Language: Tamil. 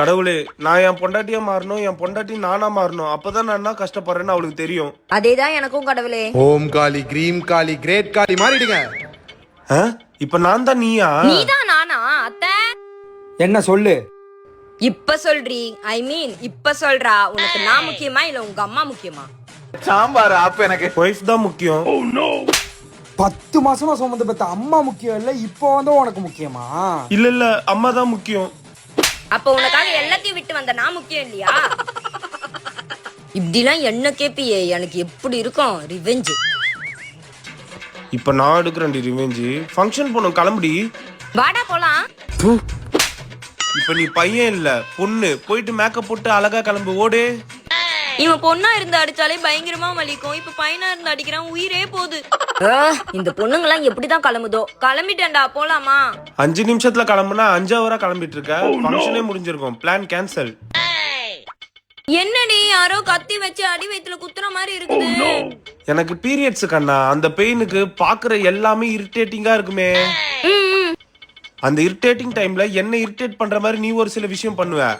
கடவுளே, நான் என் பொண்டாட்டியா மாறணும், என் பொண்டாட்டி நானா மாறணும். அப்பதான் நான் என்ன கஷ்டப்படுறேன்னு அவளுக்கு தெரியும். அதேதான் எனக்கும் கடவுளே. ஓம் காளி, கிரீம் காளி, கிரேட் காளி மாறிடுங்க. இப்ப நான் தான் நீயா? நீதான் நானா அத்தை? என்ன சொல்லு? இப்ப சொல்றீ, ஐ மீன் இப்ப சொல்றா. உனக்கு நான் முக்கியமா இல்ல உங்க அம்மா முக்கியமா? சாம்பார் அப்ப எனக்கு ஒய்ஃப் தான் முக்கியம். 10 மாசமா சுமந்து பெத்த அம்மா முக்கியம் இல்ல, இப்போ வந்து உனக்கு முக்கியமா? இல்ல அம்மா தான் முக்கியம். அப்ப உனக்காக எல்லாத்தையும் விட்டு வந்த நான் முக்கியம் இல்லையா? இப்படிலாம் என்ன கேப்பியே, எனக்கு எப்படி இருக்கும் ரிவெஞ்ச். இப்ப நான் எடுக்கிறேன் ரிவெஞ்ச். ஃபங்க்ஷன் போகணும், கிளம்புடி. வாடா போலாம். இப்ப நீ பையன் இல்ல பொண்ணு, போயிட்டு மேக்கப் போட்டு அழகா கிளம்பு, ஓடு. இவன் பொண்ணா இருந்து அடிச்சாலே பயங்கரமா வலிக்கும். இப்ப பையனா இருந்து அடிக்கிறான், உயிரே போகுது. இந்த பொண்ணுங்கெல்லாம் எப்படிதான் கிளம்புதோ. கிளம்பிட்டேன்டா, போலாமா? 5 நிமிஷத்துல கிளம்புனா 5 ஹவரா கிளம்பிட்டு இருக்க. ஃபங்க்ஷனே முடிஞ்சிருக்கும், பிளான் கேன்சல். என்னடி யாரோ கத்தி வச்சு அடி வயித்துல குத்துற மாதிரி இருக்குது. எனக்கு பீரியட்ஸ் கண்ணா, அந்த பெயினுக்கு பாக்குற எல்லாமே இரிட்டேட்டிங்கா இருக்குமே. அந்த இரிட்டேட்டிங் டைம்ல என்ன இரிட்டேட் பண்ற மாதிரி நீ ஒரு சில விஷயம் பண்ணுவ.